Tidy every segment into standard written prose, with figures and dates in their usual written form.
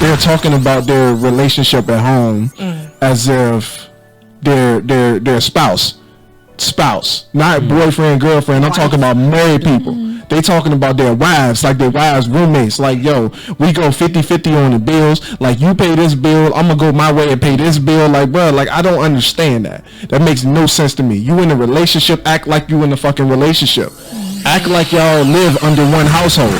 they're talking about their relationship at home as if their spouse, not boyfriend, girlfriend. I'm talking about married people. They talking about their wives, like their wives' roommates. Like, yo, we go 50-50 on the bills. Like, you pay this bill, I'm gonna go my way and pay this bill. Like, bro, like, I don't understand that. That makes no sense to me. You in a relationship, act like you in a fucking relationship. Act like y'all live under one household.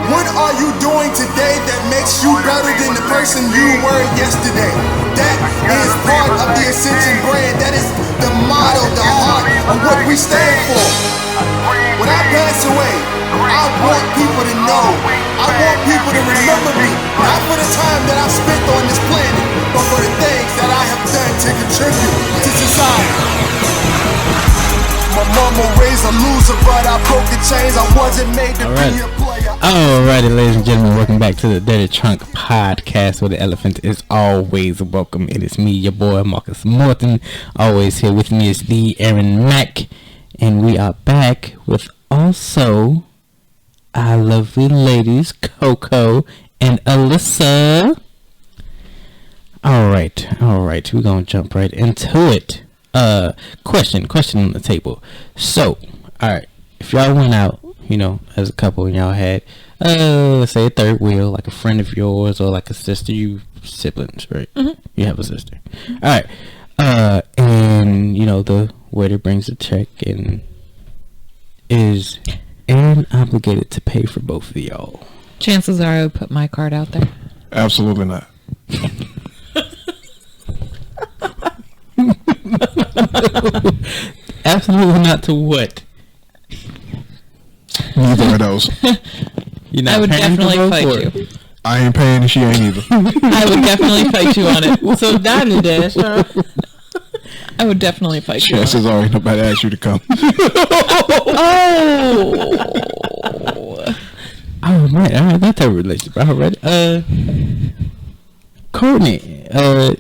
What are you doing today that makes you better than the person you were yesterday? That is part of the Ascension brand. That is the motto, the heart of what we stand for. When I pass away, I want people to know. I want people to remember me, not for the time that I spent on this planet, but for the things that I have done to contribute to society. My mama raised a loser, but I broke the chains. I wasn't made to be a player. Alrighty, ladies and gentlemen, welcome back to the Dirty Trunk Podcast, where the elephant is always welcome. It is me, your boy Marcus Morton. Always here with me is the Aaron Mack, and we are back with also our lovely ladies, Coco and Alyssa. Alright, we're gonna jump right into it. Question on the table. So, alright, if y'all went out, you know, as a couple and y'all had, let's say a third wheel, like a friend of yours or like a sister, you siblings, right? Mm-hmm. You have a sister. Alright, and, you know, the waiter brings a check and is Aaron obligated to pay for both of y'all? Chances are I would put my card out there. Absolutely not. Absolutely not to what? Neither of those. I would definitely fight you. I ain't paying and she ain't either. I would definitely fight you on it. So Donnie Dash, huh? I would definitely fight you on it. Chances are ain't nobody asked you to come. Oh, right, that's a relationship. Alright, Courtney,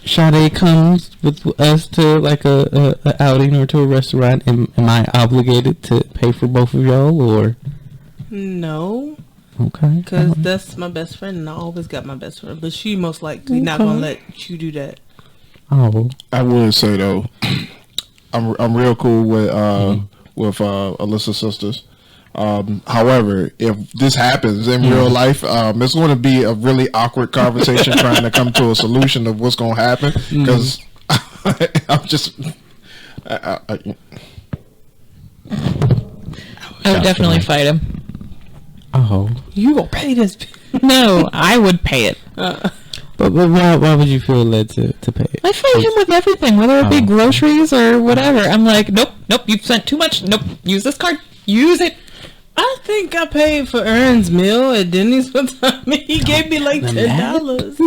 Sade comes with us to like a outing or to a restaurant. Am I obligated to pay for both of y'all, or? No. Okay. Because that's my best friend, and I always got my best friend. But she most likely not gonna let you do that. Oh. I would say though, I'm real cool with Alyssa's sisters. However, if this happens in real life, it's going to be a really awkward conversation trying to come to a solution of what's going to happen. Because I'm just, I would definitely fight him. Oh, you gonna pay this? No, I would pay it. But why would you feel led to pay it? I fight him with everything, whether it be groceries or whatever. I'm like, nope, you've spent too much. Nope, use this card. Use it. I think I paid for Ern's meal at Denny's one time. He gave me like $10.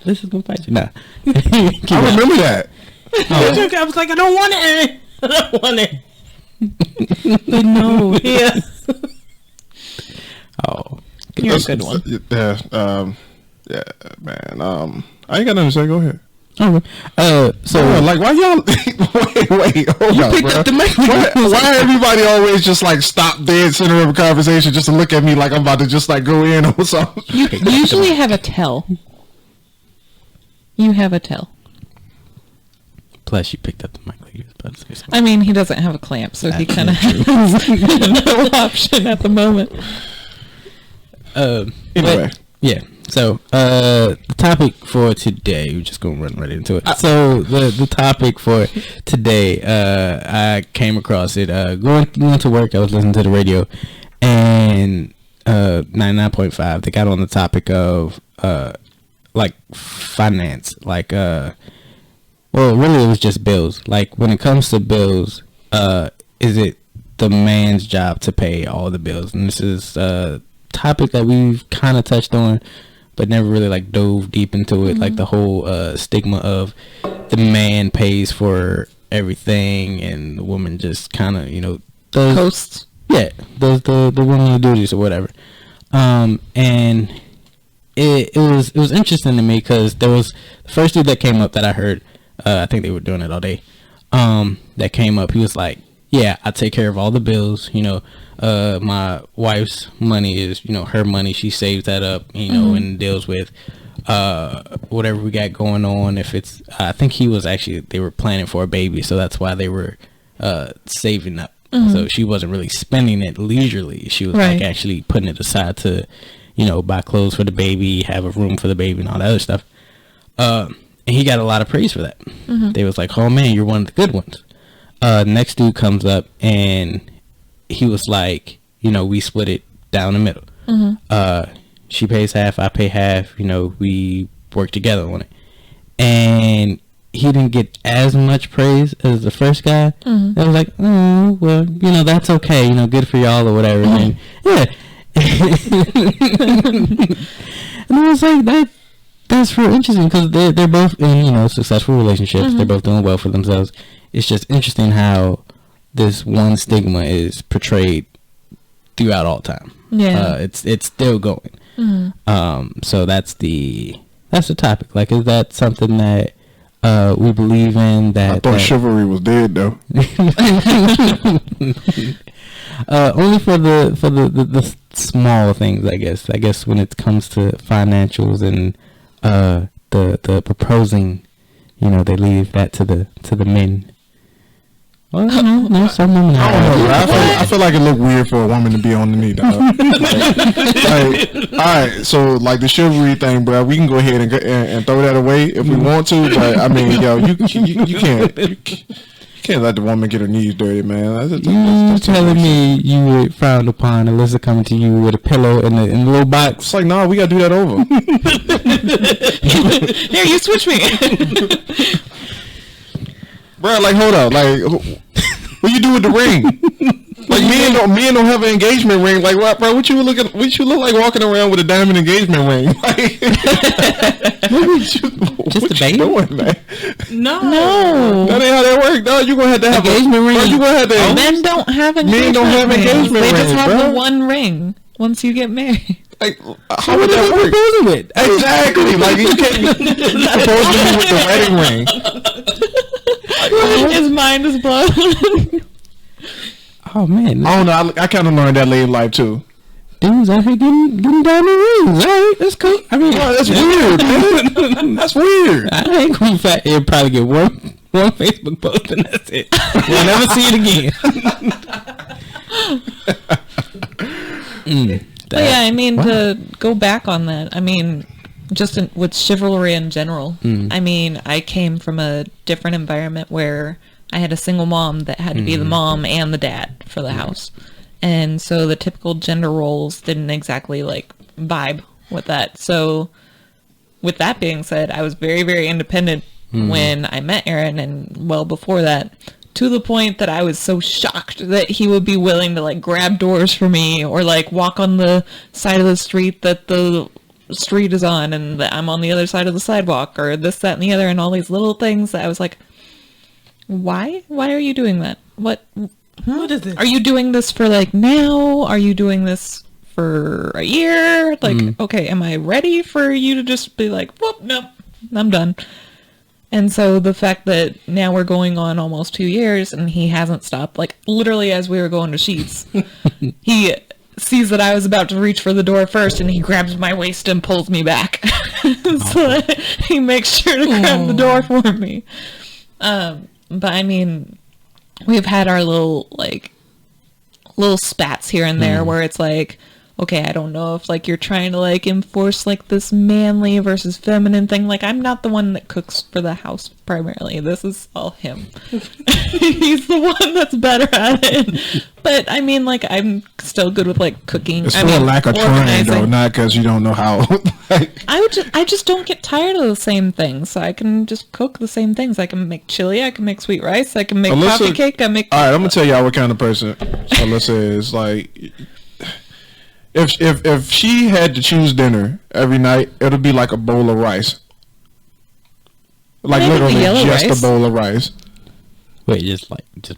This is gonna fight you. Nah. I remember that. I was like, I don't want it, Ern. I don't want it. But no, yeah. Oh, you're a good one. Yeah, man. I ain't got nothing to say. Go ahead. Okay. So like, why y'all? wait, hold up, bro. Why everybody always just like stop dead center of a conversation just to look at me like I'm about to just like go in or something? You usually have a tell. You have a tell. Plus, you picked up the mic like you was about to say something. I mean, he doesn't have a clamp, so he kind of has no option at the moment. Anyway, yeah. So, the topic for today, we're just going to run right into it. So, the topic for today, I came across it, going to work, I was listening to the radio, and 99.5, they got on the topic of, like, finance, like, well, really it was just bills. Like, when it comes to bills, is it the man's job to pay all the bills? And this is a topic that we've kind of touched on, but never really like dove deep into it. Mm-hmm. Like the whole stigma of the man pays for everything and the woman just kind of, you know, does coasts. Yeah, does the woman duties or whatever. And it was interesting to me because there was the first dude that came up that I heard. I think they were doing it all day. that came up. He was like, yeah, I take care of all the bills, you know. My wife's money is, you know, her money. She saves that up, you know, and deals with whatever we got going on. If it's, I think they were planning for a baby, so that's why they were saving up. So she wasn't really spending it leisurely. She was like actually putting it aside to, you know, buy clothes for the baby, have a room for the baby, and all that other stuff. And he got a lot of praise for that. They was like, oh man, you're one of the good ones. Next dude comes up and he was like, you know, we split it down the middle. She pays half, I pay half, you know, we work together on it. And he didn't get as much praise as the first guy. I was like, oh, well, you know, that's okay, you know, good for y'all or whatever. And yeah. And I was like, that's real interesting, because they're both in, you know, successful relationships. They're both doing well for themselves. It's just interesting how this one stigma is portrayed throughout all time. It's still going. So that's the topic. Like, is that something that we believe in? That I thought chivalry was dead though. Only for the small things, I guess. I guess when it comes to financials and the proposing, you know, they leave that to the men. Well, no, some women. I don't know. I feel like it look weird for a woman to be on the knee, dog. Like, all right, so like the chivalry thing, bro. We can go ahead and throw that away if we want to, but I mean, yo, you can't let the woman get her knees dirty, man. That's telling me you would frown upon Alyssa coming to you with a pillow in the little box? It's like, nah, we gotta do that over. Here, you switch me. Bro, like, hold up, like, what you do with the ring? Like, men don't have an engagement ring. Like, what, bro? What you look like walking around with a diamond engagement ring? Like, just a baby, doing, man? No, that ain't how that works. No, you gonna have to have engagement ring. You gonna have to. Men don't have engagement. Men don't have engagement rings. They just have bro. the one ring once you get married. Like, how would that work? With? Exactly. Like, you can't propose to me with the wedding ring. His mind is blown. Oh man, I don't know. I kind of learned that late in life too. Dudes out here getting down the rings. All right, that's cool. I mean, that's weird, man. That's weird. I ain't gonna fact. It'll probably get one Facebook post and that's it. We'll never see it again. But yeah, I mean, to go back on that, I mean, just with chivalry in general, I mean, I came from a different environment where I had a single mom that had to be the mom and the dad for the house. And so the typical gender roles didn't exactly, like, vibe with that. So with that being said, I was very, very independent when I met Aaron, and well before that, to the point that I was so shocked that he would be willing to, like, grab doors for me or, like, walk on the side of the street that the street is on and that I'm on the other side of the sidewalk or this, that, and the other, and all these little things that I was like, why are you doing that? What is this? Are you doing this for, like, now? Are you doing this for a year? Like, okay, am I ready for you to just be like, whoop, nope, I'm done? And so the fact that now we're going on almost 2 years and he hasn't stopped, like, literally as we were going to Sheets, he sees that I was about to reach for the door first and he grabs my waist and pulls me back. So he makes sure to grab the door for me. But I mean, we've had our little spats here and there where it's like, okay, I don't know if, like, you're trying to, like, enforce, like, this manly versus feminine thing. Like, I'm not the one that cooks for the house primarily. This is all him. He's the one that's better at it. But, I mean, like, I'm still good with, like, cooking. It's for a lack of trying, though, not because you don't know how. I just don't get tired of the same things. So I can just cook the same things. I can make chili. I can make sweet rice. I can make coffee cake. All right, I'm going to tell y'all what kind of person Alyssa is. Like... If she had to choose dinner every night, it'll be like a bowl of rice. Like, literally just rice. A bowl of rice. Wait, just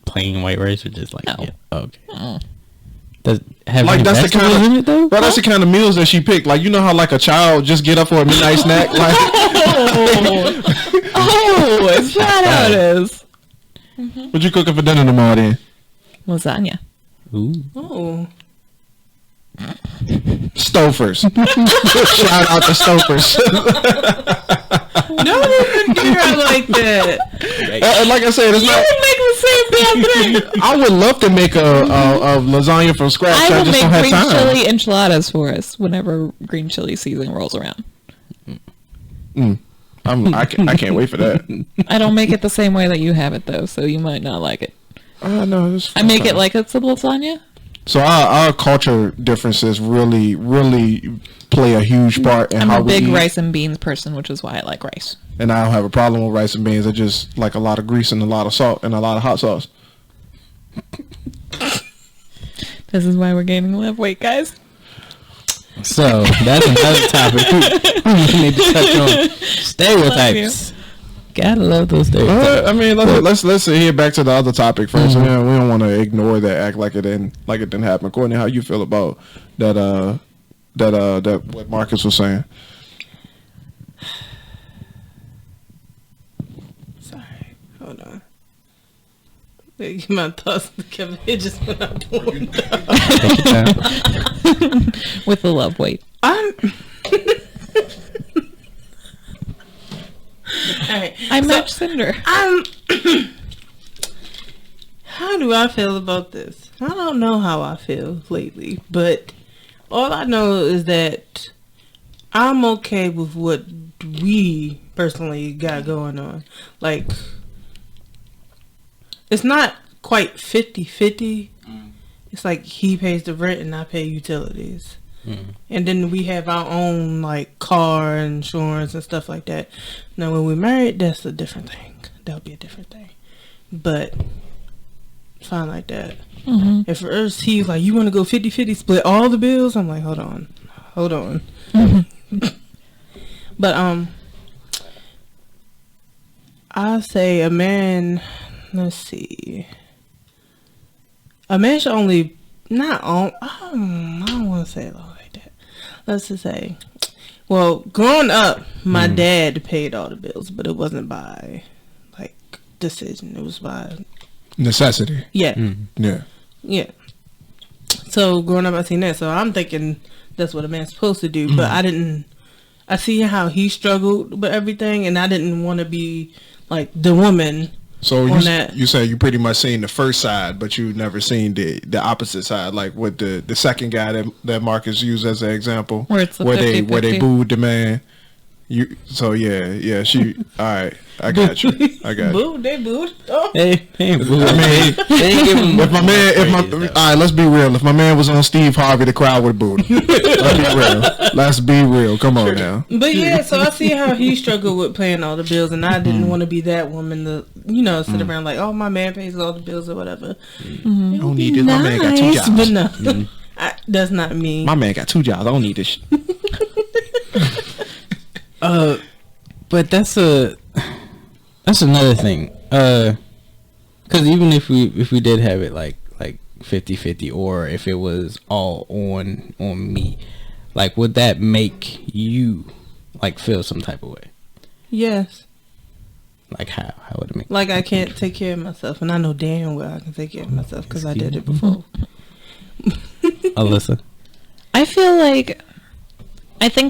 plain white rice or just like no. Yeah, okay. Does have like that's the kind of in it, though? Bro, that's the kind of meals that she picked. Like, you know how like a child just get up for a midnight snack? Like, is that how it is? What you cooking for dinner tomorrow then? Lasagna. Ooh. Oh. Stofers. Shout out to Stofers. Don't even do her like that. Like I said, it's You not. would make the same damn thing. I would love to make a lasagna from scratch. I will just make don't have green time. chili enchiladas for us whenever green chili season rolls around. I can't wait for that. I don't make it the same way that you have it though, so you might not like it. No, I make it like it's a lasagna. So our culture differences really play a huge part in I'm how a we big eat. rice and beans person, which is why I like rice. And I don't have a problem with rice and beans. I just like a lot of grease and a lot of salt and a lot of hot sauce. This is why we're gaining a lot of weight, guys. So that's another topic we need to touch on. Stereotypes. Gotta love those stereotypes. I mean, let's hear back to the other topic 1st. We don't want to ignore that, act like it didn't happen. Courtney, how you feel about that? That what Marcus was saying. Sorry. Hold on. My thoughts together. It just went out the window. With the love weight. Alright. I match Cinder. How do I feel about this? I don't know how I feel lately, but all I know is that I'm okay with what we personally got going on. Like, it's not quite 50-50. It's like he pays the rent and I pay utilities. And then we have our own like car insurance and stuff like that. Now when we're married, that's a different thing. That'll be a different thing. But it's fine like that. At first he's like, you want to go 50-50 split all the bills? I'm like, hold on. But I say a man, let's see, a man should only not own, I don't want to say it like that. Let's just say, well, growing up, my dad paid all the bills, but it wasn't by like decision. It was by Necessity. yeah. Yeah. So growing up, I seen that. So I'm thinking that's what a man's supposed to do. But I see how he struggled with everything, and I didn't want to be like the woman. So on you say you pretty much seen the first side, but you never seen the opposite side, like with the second guy that Marcus used as an example, Where it's the where 50-50. they booed the man. She all right. I got you. Boo, they booed. Oh. Hey, I mean, all right, let's be real. If my man was on Steve Harvey, the crowd would boo him. Let's be real. Come on now. But yeah, so I see how he struggled with paying all the bills, and I didn't want to be that woman to, sit around like, oh, my man pays all the bills or whatever. I don't need this. My man got 2 jobs. But no, that's not me. My man got 2 jobs. I don't need this. But that's another thing. Because even if we did have it like 50-50, or if it was all on me, like, would that make you like feel some type of way? Yes. Like how would it make? Like I can't take care of myself, and I know damn well I can take care of myself because I did it before. Alyssa? I think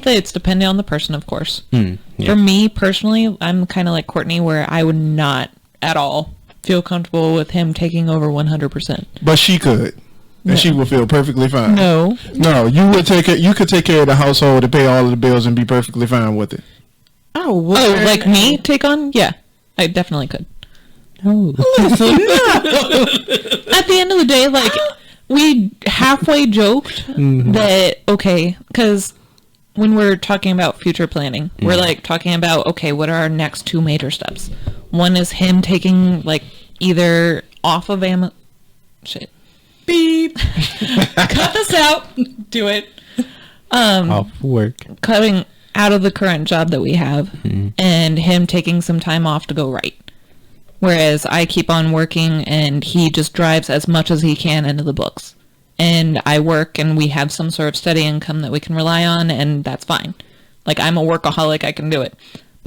that it's dependent on the person, of course. Yeah. For me personally, I'm kind of like Courtney, where I would not at all feel comfortable with him taking over 100%. But she could. And she would feel perfectly fine. No, you would take it. You could take care of the household and pay all of the bills and be perfectly fine with it. Oh, like me take on? Yeah, I definitely could. No. At the end of the day, like, we halfway joked that, okay, because when we're talking about future planning, we're like talking about, okay, what are our next 2 major steps? One is him taking like either off of shit. Beep. Cut this out. Do it. Off work. Cutting out of the current job that we have, and him taking some time off to go write. Whereas I keep on working and he just drives as much as he can into the books. And I work and we have some sort of steady income that we can rely on, and that's fine. Like, I'm a workaholic, I can do it.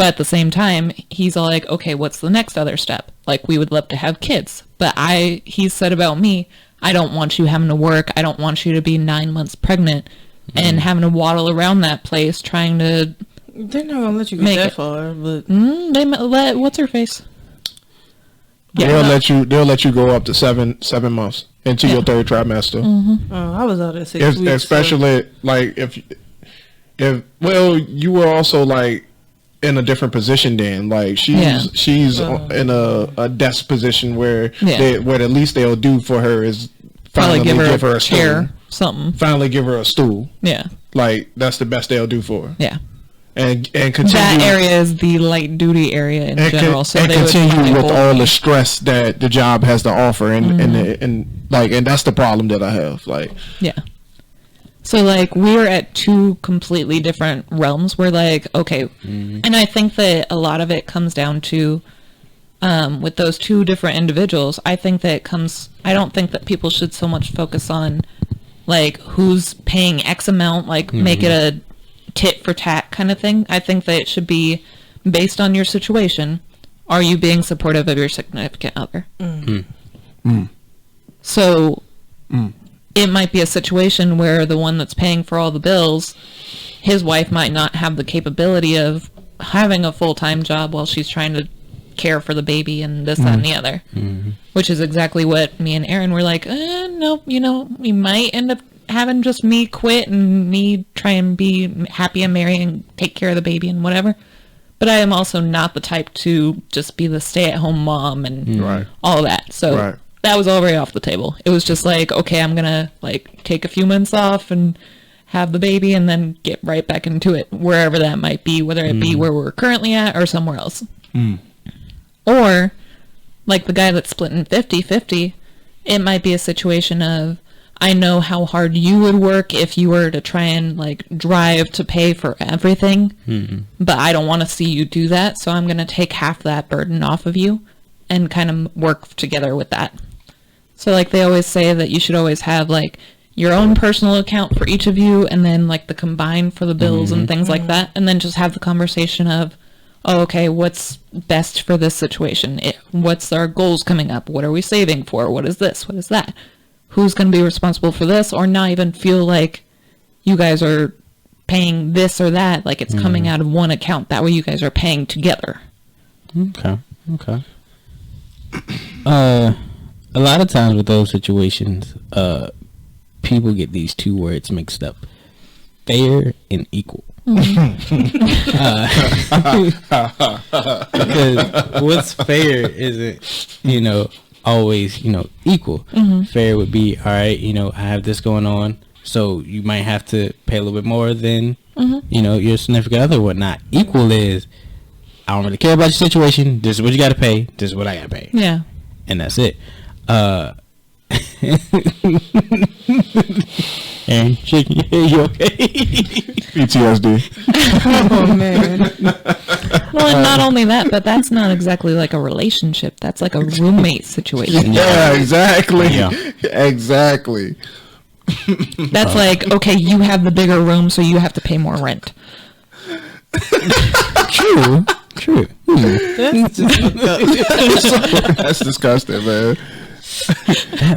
But at the same time, he's all like, okay, what's the next other step? Like, we would love to have kids. But he said about me, I don't want you having to work. I don't want you to be 9 months pregnant and having to waddle around that place trying to. They're not gonna let you get that far, but they let what's her face. Yeah, they'll let you go up to seven months into your third trimester. Oh, I was out at 6 weeks. Especially like if you were also like in a different position then. Like she's in a desk position where what at least they'll do for her is finally give her a chair, something. Finally give her a stool. Yeah. Like that's the best they'll do for her. Yeah. And continue. That area is the light duty area in general. So they continue with all the stress that the job has to offer, and that's the problem that I have. Like, yeah. So like we're at two completely different realms. We're like, okay, and I think that a lot of it comes down to with those two different individuals. I think that it comes. I don't think that people should so much focus on like who's paying X amount, like make it a tit for tat kind of thing. I think that it should be based on your situation. Are you being supportive of your significant other? So it might be a situation where the one that's paying for all the bills, his wife might not have the capability of having a full-time job while she's trying to care for the baby and this, that, and the other. Which is exactly what me and Aaron were like, no, we might end up having just me quit and me try and be happy and marry and take care of the baby and whatever. But I am also not the type to just be the stay-at-home mom and all of that. So that was already off the table. It was just like, okay, I'm gonna like take a few months off and have the baby and then get right back into it, wherever that might be, whether it be where we're currently at or somewhere else. Or like the guy that's splitting 50-50, it might be a situation of, I know how hard you would work if you were to try and like drive to pay for everything, but I don't want to see you do that, so I'm going to take half that burden off of you and kind of work together with that. So like they always say that you should always have like your own personal account for each of you and then like the combined for the bills and things like that, and then just have the conversation of, oh, okay, what's best for this situation? What's our goals coming up? What are we saving for? What is this? What is that? Who's going to be responsible for this, or not even feel like you guys are paying this or that, like it's coming out of one account. That way you guys are paying together. Okay. A lot of times with those situations, people get these two words mixed up: fair and equal. Because what's fair isn't, always, equal. Fair would be, all right, I have this going on, so you might have to pay a little bit more than, your significant other or whatnot. Equal is, I don't really care about your situation. This is what you got to pay. This is what I got to pay. Yeah. And that's it. And shaking your head, you okay? PTSD. Oh man. Well, and not only that, but that's not exactly like a relationship. That's like a roommate situation. Yeah, exactly. Exactly. That's like, okay, you have the bigger room, so you have to pay more rent. True. That's disgusting, man.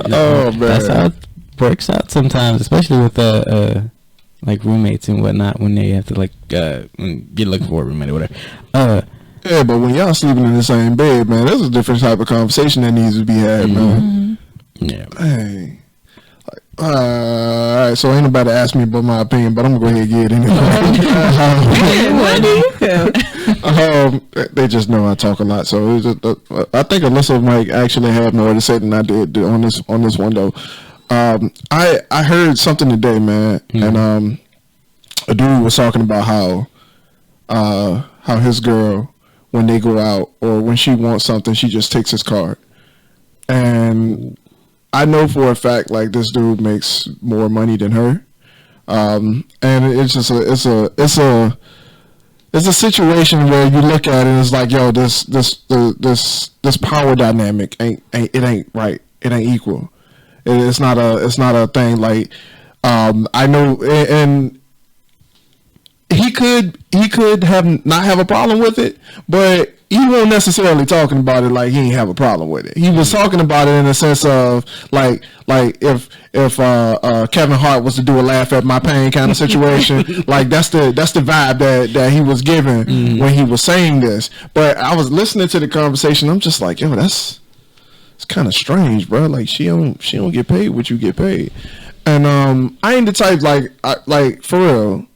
Oh man, that's how it works out sometimes, especially with like roommates and whatnot, when they have to like when you're looking for a roommate or whatever. Yeah, but when y'all sleeping in the same bed, man, there's a different type of conversation that needs to be had, man. Yeah. Hey. All right, so ain't nobody asked me about my opinion, but I'm gonna go ahead and get it anyway. What do you feel? They just know I talk a lot, so it was just, I think Alyssa might actually have more to say than I did on this one though. I heard something today, man, and a dude was talking about how his girl, when they go out or when she wants something, she just takes his card, and I know for a fact like this dude makes more money than her, and it's just it's a situation where you look at it and it's like, yo, this power dynamic ain't right, it ain't equal, it's not a thing. Like I know, and he could have not have a problem with it, but he wasn't necessarily talking about it like he ain't have a problem with it. He was talking about it in the sense of like if Kevin Hart was to do a laugh at my pain kind of situation, like that's the vibe that he was giving when he was saying this. But I was listening to the conversation. I'm just like, yo, it's kind of strange, bro. Like she don't get paid what you get paid, and I ain't the type like for real.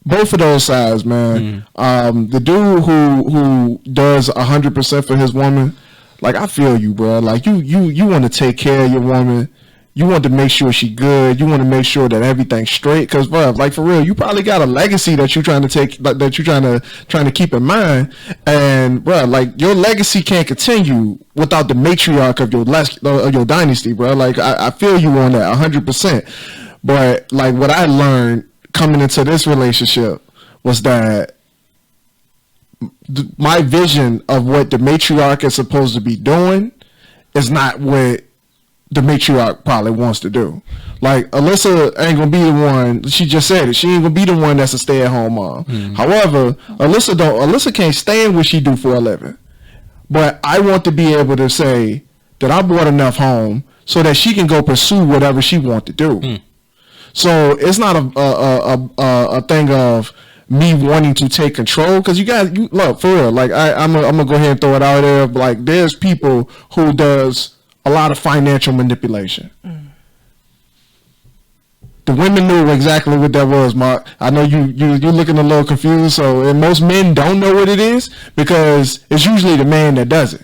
Both of those sides, man. The dude who does 100% for his woman, like I feel you, bro. Like you want to take care of your woman. You want to make sure she good. You want to make sure that everything's straight. Cause, bro, like for real, you probably got a legacy that you're trying to take, like, that you're trying to keep in mind. And, bro, like your legacy can't continue without the matriarch of your dynasty, bro. Like I feel you on that 100%. But like what I learned coming into this relationship was that my vision of what the matriarch is supposed to be doing is not what the matriarch probably wants to do. Like Alyssa ain't gonna be the one. She just said it. She ain't gonna be the one that's a stay-at-home mom. However, Alyssa can't stand what she do for a living. But I want to be able to say that I brought enough home so that she can go pursue whatever she want to do. So it's not a thing of me wanting to take control, because you look for real. Like I'm gonna go ahead and throw it out there. Like there's people who does a lot of financial manipulation. The women knew exactly what that was, Mark. I know you're looking a little confused. So, and most men don't know what it is because it's usually the man that does it.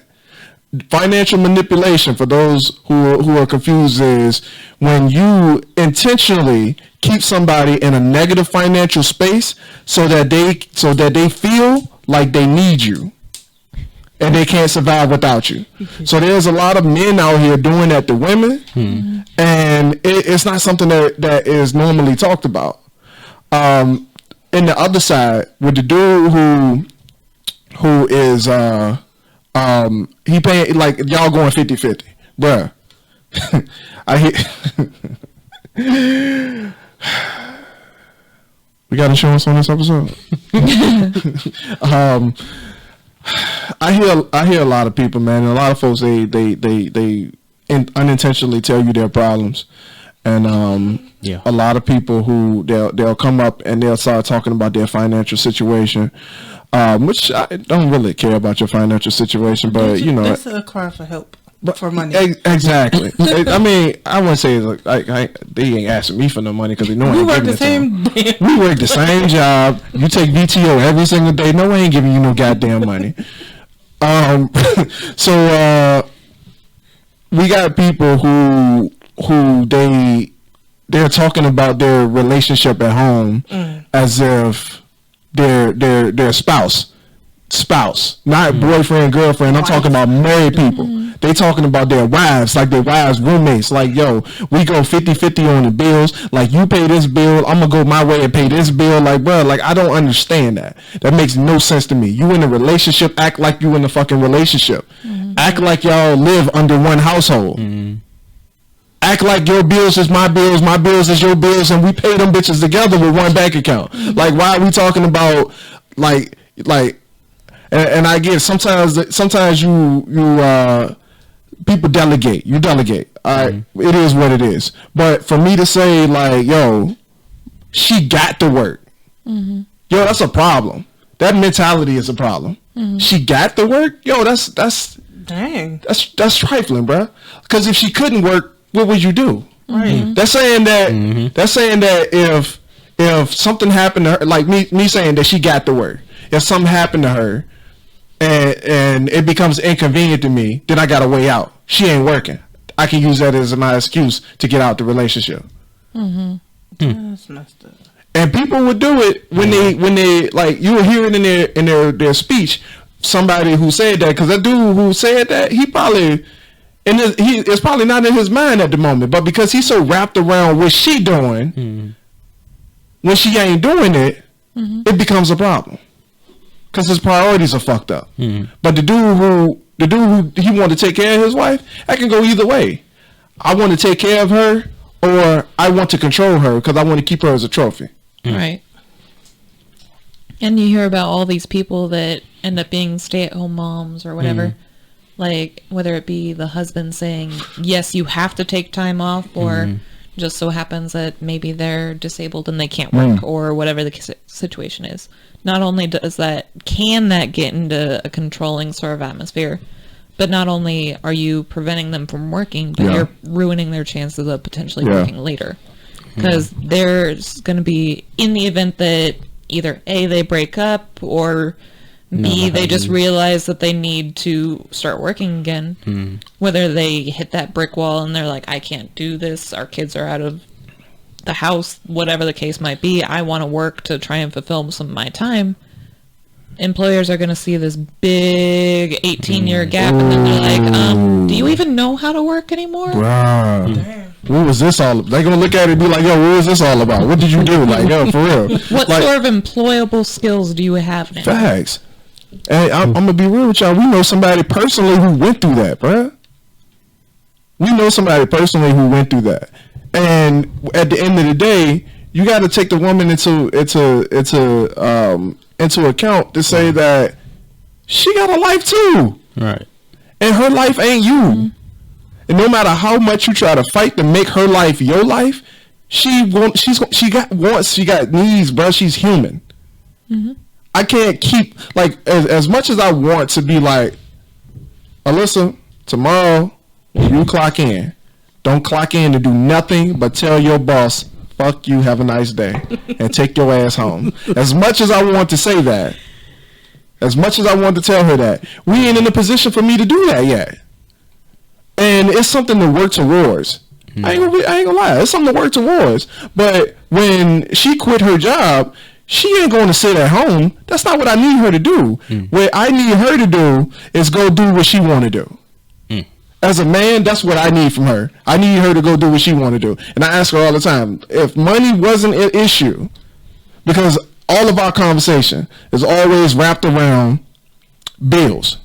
Financial manipulation, for those who are confused, is when you intentionally keep somebody in a negative financial space so that they feel like they need you and they can't survive without you. So there's a lot of men out here doing that to women, and it's not something that is normally talked about. In the other side, with the dude who is he paying, like, y'all going 50-50, bruh. I hear we got insurance on this episode. I hear a lot of people, man, and a lot of folks they unintentionally tell you their problems, and a lot of people who they'll come up and they'll start talking about their financial situation. Which I don't really care about your financial situation, but you know, that's a cry for help, for money. Exactly. I mean, I wouldn't say like they ain't asking me for no money because they know I ain't giving it to them. We work the same job. You take VTO every single day. No, I ain't giving you no goddamn money. So we got people who they're talking about their relationship at home as if their spouse, not boyfriend, girlfriend. I'm talking about married people. They talking about their wives, like their wives' roommates. Like, yo, we go 50-50 on the bills. Like, you pay this bill, I'm gonna go my way and pay this bill. Like, bro, like, I don't understand that. That makes no sense to me. You in a relationship, act like you in a fucking relationship. Act like y'all live under one household. Act like your bills is my bills is your bills, and we pay them bitches together with one bank account. Like, why are we talking about like, and I get sometimes you people delegate. You delegate. All right, it is what it is. But for me to say like, yo, she got to work. Yo, that's a problem. That mentality is a problem. She got to work. Yo, that's dang. That's trifling, bro. Because if she couldn't work, what would you do? Right. That's saying that if something happened to her, like me saying that she got to work, if something happened to her and it becomes inconvenient to me, then I got a way out. She ain't working. I can use that as my excuse to get out the relationship. That's messed up. And people would do it when they like, you will hear it in their speech. Somebody who said that, because that dude who said that, he probably. And it's probably not in his mind at the moment, but because he's so wrapped around what she doing, when she ain't doing it, it becomes a problem. Because his priorities are fucked up. But the dude who he wanted to take care of his wife, that can go either way. I want to take care of her, or I want to control her because I want to keep her as a trophy. Right. And you hear about all these people that end up being stay-at-home moms or whatever. Like, whether it be the husband saying, yes, you have to take time off, or just so happens that maybe they're disabled and they can't work, or whatever the situation is. Not only can that get into a controlling sort of atmosphere, but not only are you preventing them from working, but you're ruining their chances of potentially working later. Because there's going to be, in the event that either A, they break up, or B, they just realize that they need to start working again. Whether they hit that brick wall and they're like, I can't do this, our kids are out of the house, whatever the case might be, I want to work to try and fulfill some of my time. Employers are going to see this big 18-year gap, and then they're like, do you even know how to work anymore? Bruh. What was this all? They gonna look at it and be like, yo, what was this all about? What did you do? Like, yo, for real. What sort of employable skills do you have now? Facts. Hey, I'm gonna be real with y'all. We know somebody personally who went through that, bruh. We know somebody personally who went through that. And at the end of the day, you got to take the woman into account to say that she got a life too, right? And her life ain't you. And no matter how much you try to fight to make her life your life, she got needs, bro. She's human. I can't keep, like, as much as I want to be like, Alyssa, tomorrow when you clock in, don't clock in to do nothing but tell your boss, fuck you, have a nice day, and take your ass home. As much as I want to say that, as much as I want to tell her that, we ain't in a position for me to do that yet. And it's something to work towards. I ain't gonna lie, it's something to work towards. But when she quit her job, she ain't going to sit at home. That's not what I need her to do. What I need her to do is go do what she want to do. As a man, that's what I need from her. I need her to go do what she want to do. And I ask her all the time, if money wasn't an issue, because all of our conversation is always wrapped around bills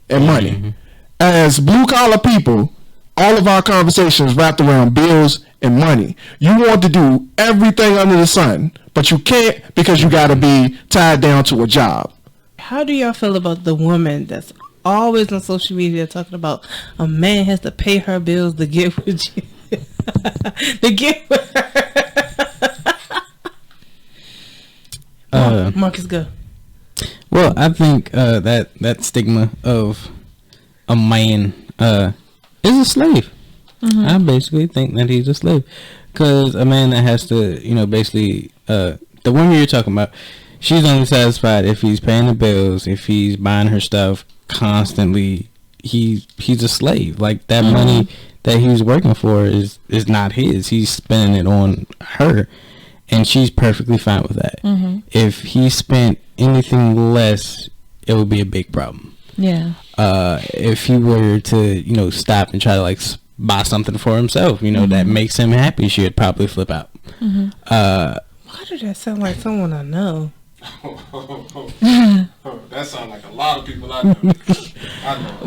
and money. As blue-collar people, all of our conversations wrapped around bills and money. You want to do everything under the sun, but you can't because you got to be tied down to a job. How do y'all feel about the woman that's always on social media talking about a man has to pay her bills to get with you? To get with her. Marcus, go. Well, I think that stigma of a man is a slave. I basically think that he's a slave, because a man that has to, basically, the woman you're talking about, she's only satisfied if he's paying the bills, if he's buying her stuff constantly. He's a slave. Like, that money that he was working for is not his. He's spending it on her, and she's perfectly fine with that. If he spent anything less, it would be a big problem. Yeah. If he were to, stop and try to, like, buy something for himself, that makes him happy, she would probably flip out. Why did that sound like someone I know? That sounds like a lot of people I know.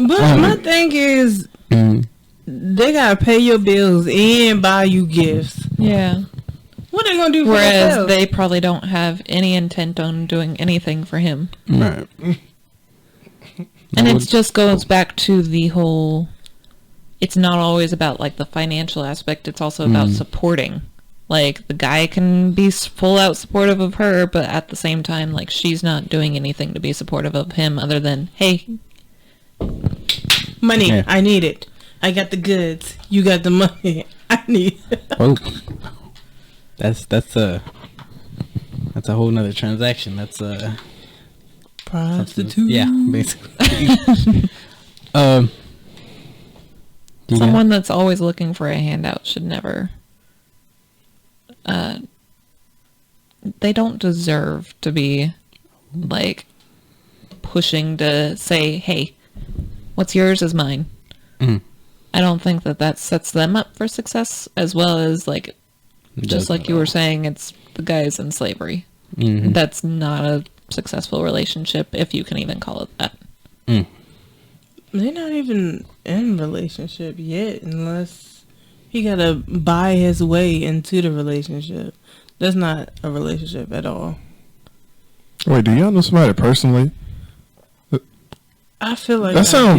But my thing is, they gotta pay your bills and buy you gifts. Yeah. What are they gonna do for Whereas themselves? they probably don't have any intent on doing anything for him. Right. And it just goes back to the whole, it's not always about, like, the financial aspect. It's also about supporting. Like, the guy can be full out supportive of her, but at the same time, like, she's not doing anything to be supportive of him other than, hey, money, yeah. I need it. I got the goods. You got the money. I need it. Oh, that's a whole nother transaction. That's prostitute. Yeah, basically. Someone that's always looking for a handout should never. They don't deserve to be, like, pushing to say, hey, what's yours is mine. I don't think that sets them up for success, as well as, like, just like you were saying, it's the guy's in slavery. That's not a successful relationship, if you can even call it that. They're not even in relationship yet, unless he gotta buy his way into the relationship. That's not a relationship at all. Wait, do y'all know somebody personally? I feel like that sound.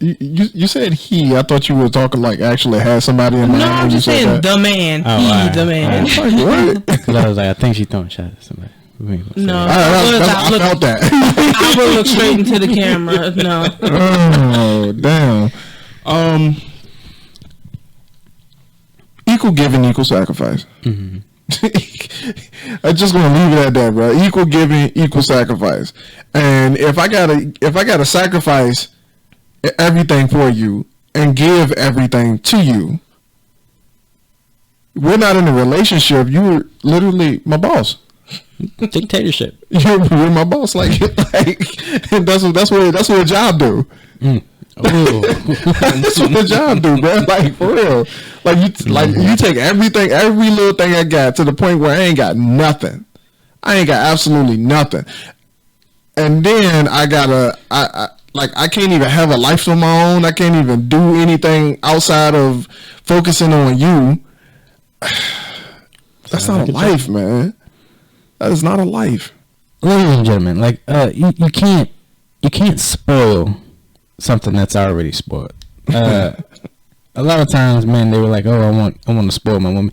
You said he. I thought you were talking like actually had somebody in mind. No, I'm just saying the man. The man. What? Because I was like, I think she's throwing shots at somebody. No, I felt that. I will look straight into the camera. No. Oh damn. Equal giving, equal sacrifice. Mm-hmm. I'm just gonna leave it at that, bro. Equal giving, equal sacrifice. And if I gotta sacrifice everything for you and give everything to you, we're not in a relationship. You're literally my boss. Dictatorship. You're my boss. Like that's what a job do. That's what the job do, bro. Like for real. You take everything, every little thing I got to the point where I ain't got nothing. I ain't got absolutely nothing. And then I can't even have a life of my own. I can't even do anything outside of focusing on you. That's not a life, man. That is not a life. Ladies and gentlemen, like you can't spoil something that's already spoiled. A lot of times, men, they were like, "Oh, I want to spoil my woman."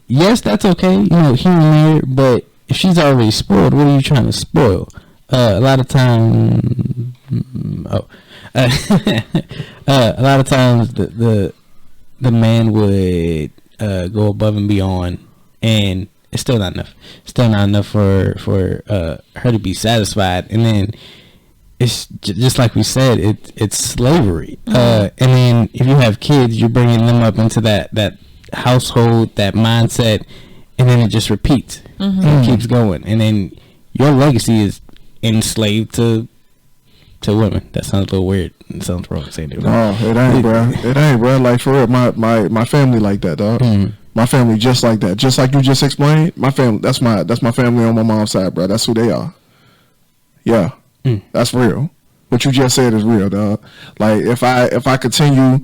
Yes, that's okay, here and there. But if she's already spoiled, what are you trying to spoil? A lot of times, a lot of times the man would go above and beyond, and it's still not enough. Still not enough for her to be satisfied, and then it's just like we said, it's slavery. And then if you have kids, you're bringing them up into that household, that mindset, and then it just repeats and it keeps going, and then your legacy is enslaved to women. That sounds a little weird. It sounds wrong saying it. No, it ain't, bro. It ain't, bro. Like for real, my family like that, dog. My family just like that. Just like you just explained. My family. That's my family on my mom's side, bro. That's who they are. Yeah, that's real. What you just said is real, dog. Like if I continue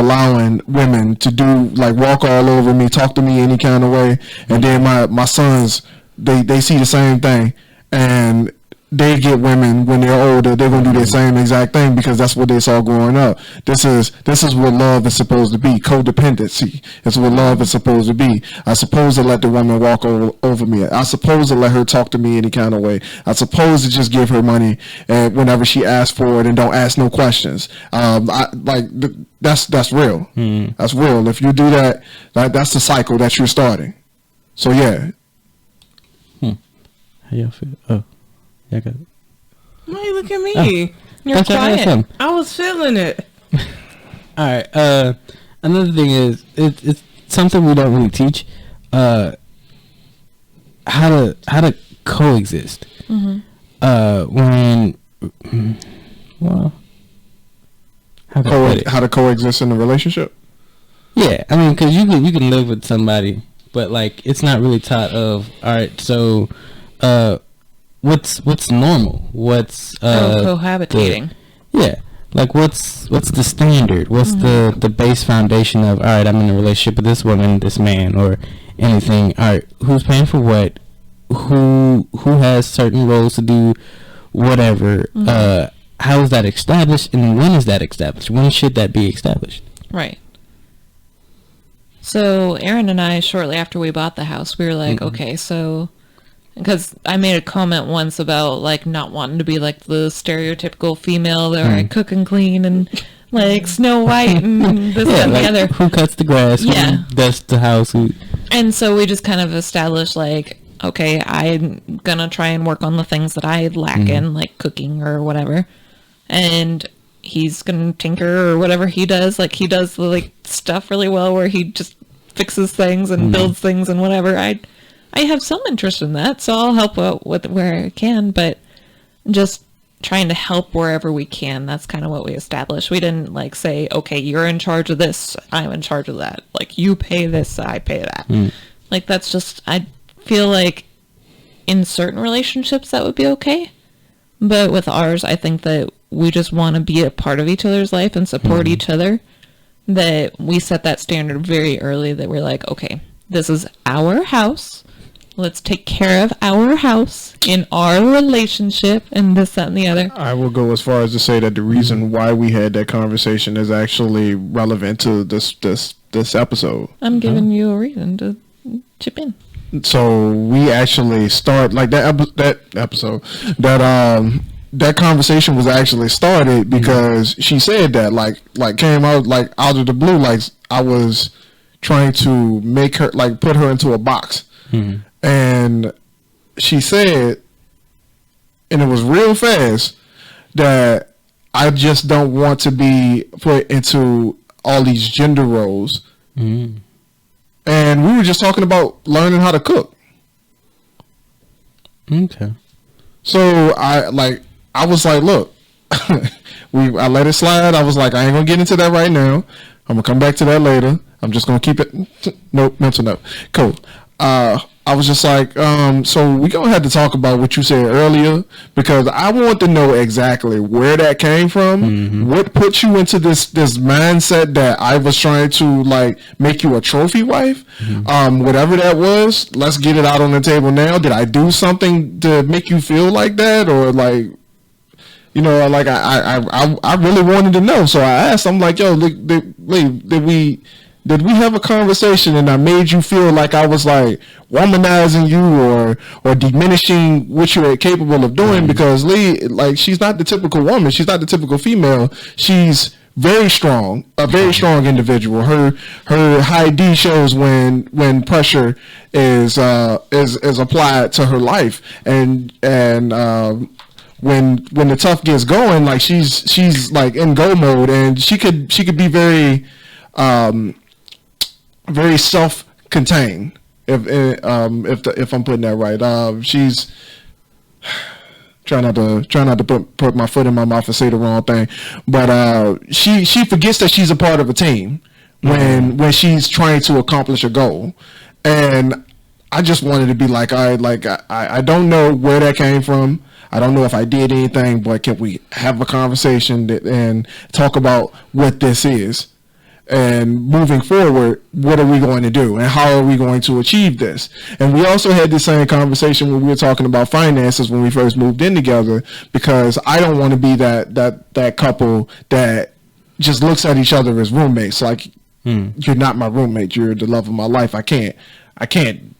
allowing women to do like walk all over me, talk to me any kind of way, and then my sons they see the same thing, and they get women when they're older, they're gonna do the same exact thing because that's what they saw growing up. This is what love is supposed to be. Codependency is what love is supposed to be. I supposed to let the woman walk over me. I supposed to let her talk to me any kind of way. I supposed to just give her money whenever she asks for it and don't ask no questions. That's real. That's real. If you do that, that's the cycle that you're starting. So yeah. How y'all feel? Oh. Yeah, got it. Why you look at me? You're quiet. I was feeling it. All right. Another thing is it's something we don't really teach. How to coexist. When well, how to coexist in a relationship. Yeah, I mean, because you can live with somebody, but like it's not really taught of. All right, so what's normal? What's cohabitating? Like what's the standard? What's the base foundation of? All right, I'm in a relationship with this woman, this man, or anything. All right, who's paying for what? Who has certain roles to do whatever? How is that established, and when is that established? When should that be established? Right. So Aaron and I, shortly after we bought the house, we were like, okay, so, because I made a comment once about like not wanting to be like the stereotypical female that I cook and clean and like Snow White and this and like, the other. Who cuts the grass? Yeah. Who dusts the house? And so we just kind of established like, okay, I'm gonna try and work on the things that I lack in, like cooking or whatever, and he's gonna tinker or whatever he does. Like he does the like stuff really well, where he just fixes things and builds things and whatever. I have some interest in that, so I'll help out with where I can, but just trying to help wherever we can. That's kind of what we established. We didn't like say, okay, you're in charge of this, I'm in charge of that. Like you pay this, I pay that. Like that's just, I feel like in certain relationships that would be okay, but with ours, I think that we just want to be a part of each other's life and support each other. That we set that standard very early, that we're like, okay, this is our house, let's take care of our house in our relationship and this, that, and the other. I will go as far as to say that the reason why we had that conversation is actually relevant to this episode. I'm giving you a reason to chip in. So we actually start like that episode that conversation was actually started because she said that like came out like out of the blue, like I was trying to make her like put her into a box. And she said, and it was real fast, that I just don't want to be put into all these gender roles. And we were just talking about learning how to cook. Okay. So I was like, look, I let it slide. I was like, I ain't gonna get into that right now. I'm gonna come back to that later. I'm just gonna keep it. Nope, mental note. Cool. I was just like, so we gonna have to talk about what you said earlier because I want to know exactly where that came from. What put you into this mindset that I was trying to like make you a trophy wife? Whatever that was, let's get it out on the table now. Did I do something to make you feel like that, or like, you know, like I really wanted to know. So I asked. I'm like, yo, did we have a conversation and I made you feel like I was like womanizing you or diminishing what you're capable of doing? Because Lee, like, she's not the typical woman. She's not the typical female. She's very strong, a very strong individual. Her high D shows when pressure is applied to her life, and when the tough gets going, like she's like in go mode, and she could be very very self-contained, if I'm putting that right. She's trying not to put my foot in my mouth and say the wrong thing, but she forgets that she's a part of a team when she's trying to accomplish a goal. And I just wanted to be like, I don't know where that came from. I don't know if I did anything, but can we have a conversation and talk about what this is? And moving forward, what are we going to do and how are we going to achieve this? And we also had the same conversation when we were talking about finances when we first moved in together, because I don't want to be that couple that just looks at each other as roommates. Like, you're not my roommate, you're the love of my life. I can't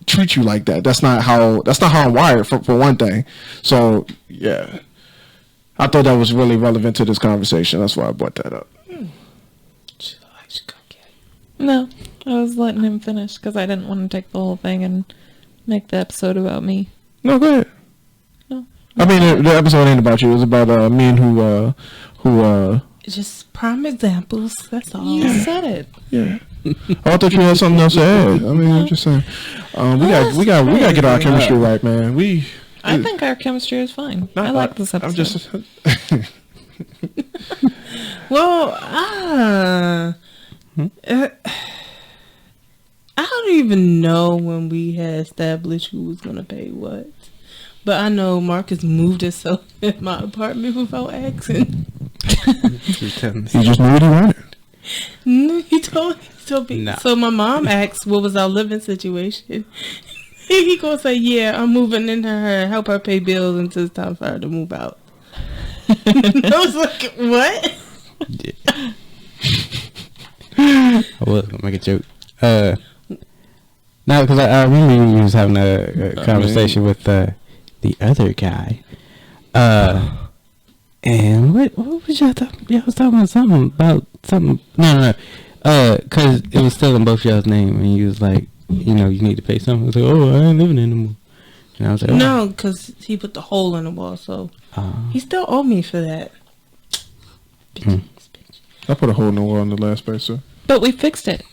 treat you like that. That's not how I'm wired, for one thing. So yeah, I thought that was really relevant to this conversation. That's why I brought that up. No, I was letting him finish because I didn't want to take the whole thing and make the episode about me. No, go ahead. No. I mean, the episode ain't about you. It's about men who just prime examples. That's all. You said it. Yeah. I thought you had something else to add. I mean, I'm just saying. We got to get our chemistry right, man. I think our chemistry is fine. I like this episode. I'm just. Well, I don't even know when we had established who was gonna pay what, but I know Marcus moved himself in my apartment without asking. He just knew what he wanted. He told me. No. So my mom asked what was our living situation. He gonna say, yeah, I'm moving into her, help her pay bills until it's time for her to move out. I was like, what? Yeah. I was gonna make a joke. No, because I remember you was having a conversation with the other guy. And what was y'all talking? Y'all was talking about something. No. Because it was still in both y'all's name, and you was like, you need to pay something. I was like, oh, I ain't living anymore. And I was like, oh. No, because he put the hole in the wall, so he still owed me for that. I put a hole in the wall in the last place, sir. But we fixed it.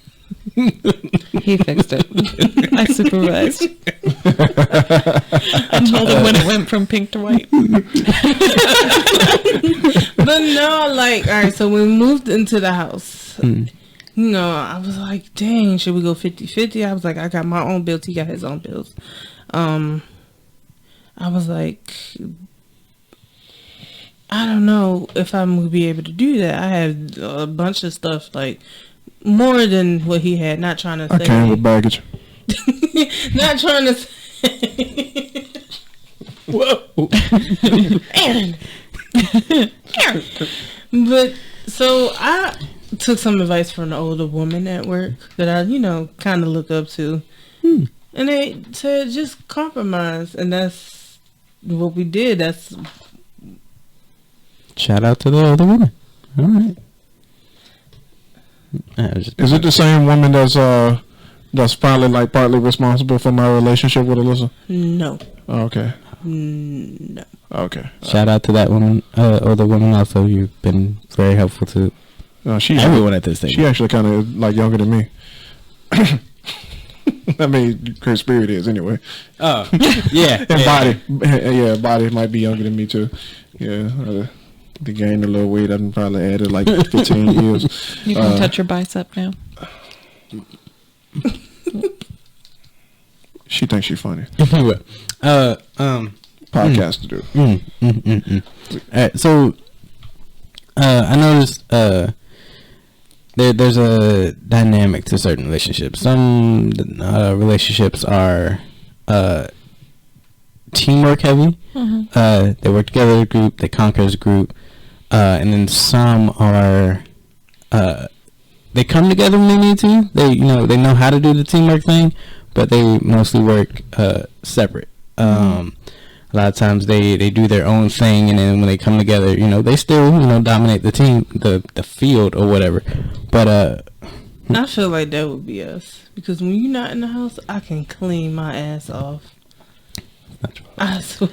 He fixed it. I supervised. I told him when it went from pink to white. But no, like, all right, so when we moved into the house, I was like, dang, should we go 50-50? I was like, I got my own bills. He got his own bills. I was like, I don't know if I'm going to be able to do that. I had a bunch of stuff, like, more than what he had. Not trying to say. I came with baggage. Not trying to say Whoa. Aaron. But so I took some advice from an older woman at work that I, kind of look up to. And they said just compromise, and that's what we did. That's shout out to the older woman. All right. Is it the same woman that's probably partly responsible for my relationship with Alyssa? No. Oh, okay. No. Okay. Shout out to that woman, older woman. Also, you've been very helpful to everyone at this stage. She actually kind of younger than me. I mean, her spirit is anyway. Oh, yeah. And body might be younger than me too. Yeah. The gained a little weight. I probably added 15 years. You can touch your bicep now. She thinks she's funny. Podcast to do. All right, so I noticed there's a dynamic to certain relationships. Some relationships are teamwork heavy. They work together as a group, they conquer as a group, and then some are they come together when they need to. They know how to do the teamwork thing, but they mostly work separate. A lot of times they do their own thing, and then when they come together, they still dominate the team, the field or whatever. But I feel like that would be us, because when you're not in the house, I can clean my ass off. I swear.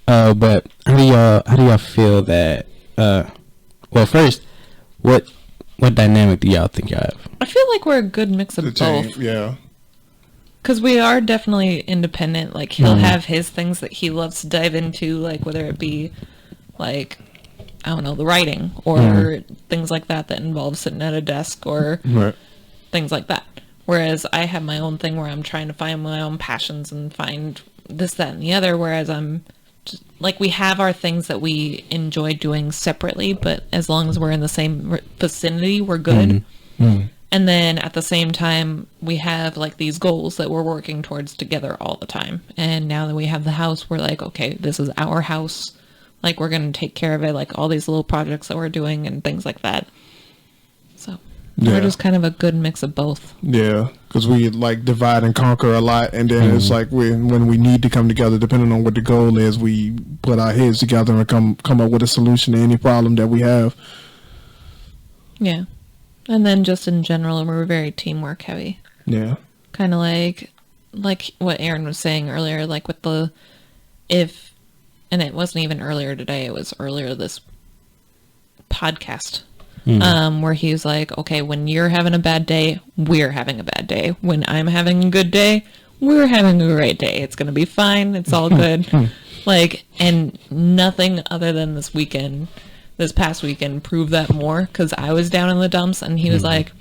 But how do y'all feel that? Well, first, what dynamic do y'all think y'all have? I feel like we're a good mix of both. Yeah. Because we are definitely independent. Like, he'll have his things that he loves to dive into, like, whether it be, like, I don't know, the writing or things like that involve sitting at a desk or things like that. Whereas I have my own thing where I'm trying to find my own passions and find this, that, and the other. Whereas I'm just, like, we have our things that we enjoy doing separately, but as long as we're in the same vicinity, we're good. And then at the same time, we have like these goals that we're working towards together all the time. And now that we have the house, we're like, okay, this is our house. Like, we're going to take care of it. Like, all these little projects that we're doing and things like that. So we're just kind of a good mix of both. Yeah, because we divide and conquer a lot. And then it's like when we need to come together, depending on what the goal is, we put our heads together and come up with a solution to any problem that we have. Yeah. And then just in general, we're very teamwork heavy. Yeah. Kind of like what Aaron was saying earlier, like with and it wasn't even earlier today, it was earlier this podcast, where he was like, okay, when you're having a bad day, we're having a bad day. When I'm having a good day, we're having a great day. It's going to be fine. It's all good. And nothing other than this past weekend proved that more, because I was down in the dumps and he was like,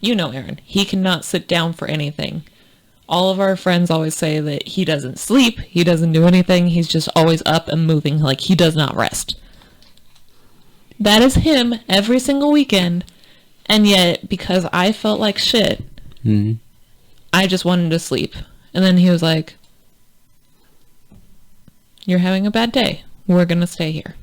Aaron, he cannot sit down for anything. All of our friends always say that he doesn't sleep, he doesn't do anything, he's just always up and moving, like he does not rest. That is him every single weekend, and yet because I felt like shit, I just wanted to sleep. And then he was like, you're having a bad day, we're gonna stay here.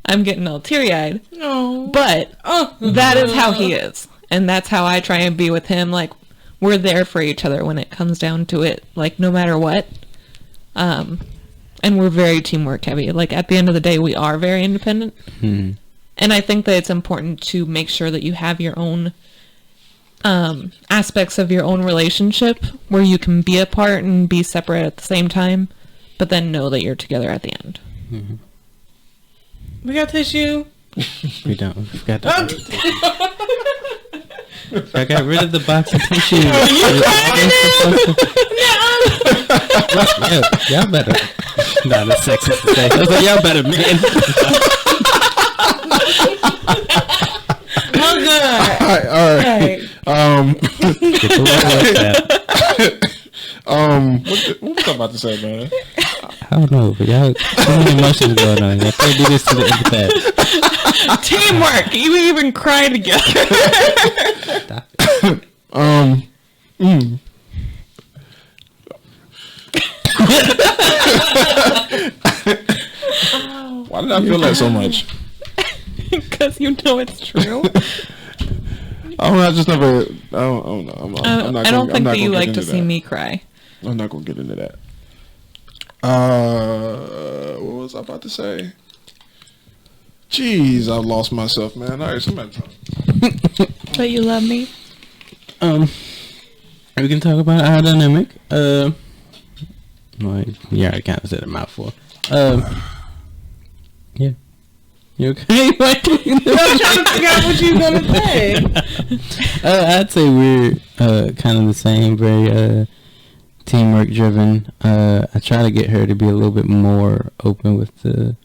I'm getting all teary-eyed. No. But that is how he is. And that's how I try and be with him. Like, we're there for each other when it comes down to it. Like, no matter what. And we're very teamwork heavy. Like, at the end of the day, we are very independent. And I think that it's important to make sure that you have your own aspects of your own relationship where you can be apart and be separate at the same time, but then know that you're together at the end. We got tissue. We don't. We forgot to I got rid of the box of tissue. Are you crying now? Y'all better. Nah, that's sexist to say. I was like, y'all better, man. Oh, good. All right. What was I about to say, man? I don't know, but y'all, so many emotions going on. Y'all can't do this to the empath. Teamwork. You even cry together. Why did I feel that so much? Because you know it's true. I just never. I don't know. I don't think that you like to see me cry. I'm not gonna get into that. What was I about to say? Jeez, I've lost myself, man. All right, somebody talk. But you love me. We can talk about our dynamic. Well, yeah, I kind of said a mouthful. Yeah. You okay? I'm trying to figure out what you're gonna say. I'd say we're kind of the same, very teamwork driven. I try to get her to be a little bit more open with the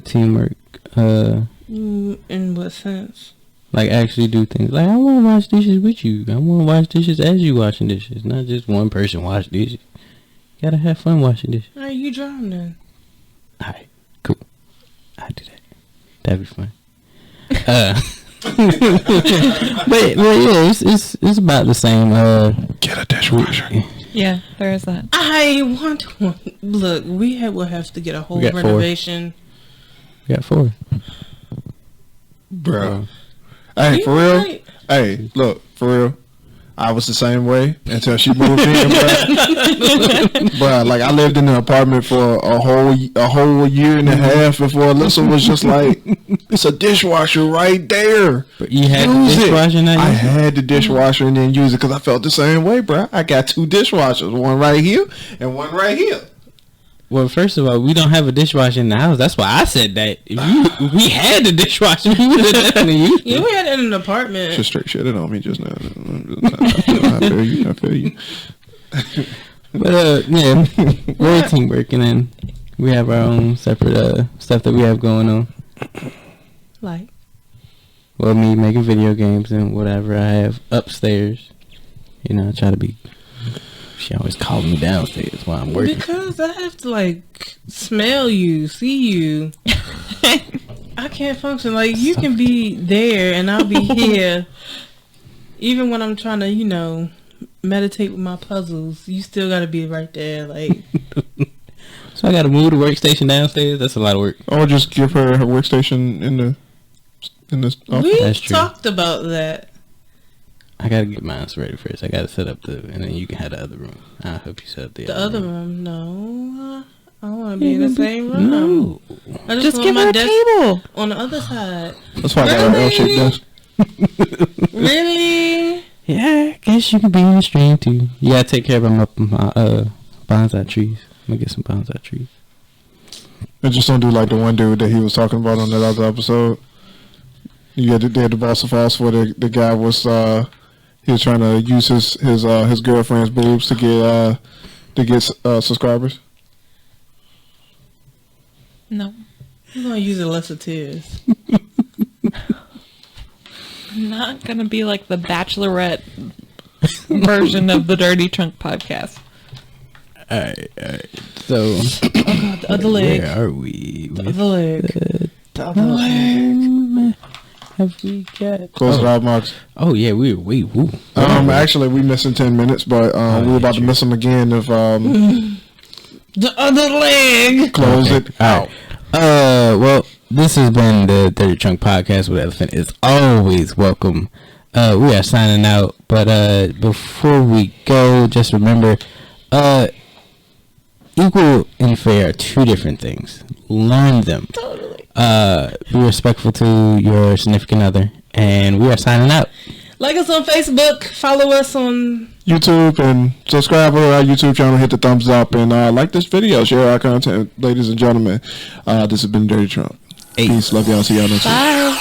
teamwork. In what sense? Like actually do things. Like I want to wash dishes with you. I want to wash dishes as you washing dishes, not just one person wash dishes. You gotta have fun washing dishes. Are you drowning? Alright, cool. I do that. That'd be fun. but yeah, it's about the same. Get a dishwasher. Yeah, there is that. I want one. Look, will have to get a whole renovation. We got 4. Bro. Hey, for real? Right. Hey, look, for real. I was the same way until she moved in, bro. Like I lived in an apartment for a whole year and a half before Alyssa was just like, it's a dishwasher right there. But you had the dishwasher now? I had the dishwasher and then use it because I felt the same way, bro. I got 2 dishwashers, one right here and one right here. Well, first of all, we don't have a dishwasher in the house. That's why I said that. If we had the dishwasher, we would have definitely used it. Yeah, we had it in an apartment. Just straight shit it on me just now. I feel you. But, yeah, we're teamwork, and then we have our own separate stuff that we have going on. Like? Well, me making video games and whatever I have upstairs. You know, I try to be... She always calls me downstairs while I'm working. Because I have to, like, smell you, see you. I can't function. Like, you can be there and I'll be here. Even when I'm trying to, meditate with my puzzles, you still got to be right there. Like, so I got to move the workstation downstairs? That's a lot of work. Or just give her workstation in the office. We talked about that. I gotta get mine ready first. I gotta set up and then you can have the other room. I'll help you set up the other room. No, I want to be in the same room. No, I just want give my her a desk table on the other side. That's why I got an L-shaped desk. Really? Yeah, I guess you can be in the stream too. You gotta take care of my bonsai trees. I'm gonna get some bonsai trees. And just don't do like the one dude that he was talking about on that other episode. You had the boss of False where the guy was he was trying to use his girlfriend's boobs to get subscribers. No. I'm gonna use lesser tears. I'm not gonna be like the Bachelorette version of the Dirty Trunk podcast. Alright. So, oh God, the other leg. Where are we? The other leg. The other leg. Have we got close it out, Marks? Oh yeah, woo. Actually, we missing 10 minutes, but we're about to miss them again if the other leg. Close it out. Well, this has been the Dirty Trunk Podcast with Elephant is always welcome. We are signing out, but before we go, just remember, equal and fair are 2 different things. Learn them. Totally. Be respectful to your significant other, and we are signing out. Like us on Facebook, follow us on YouTube, and subscribe to our YouTube channel. Hit the thumbs up and like this video. Share our content, ladies and gentlemen. This has been Dirty Trump. Peace, love y'all. See y'all next week. Bye.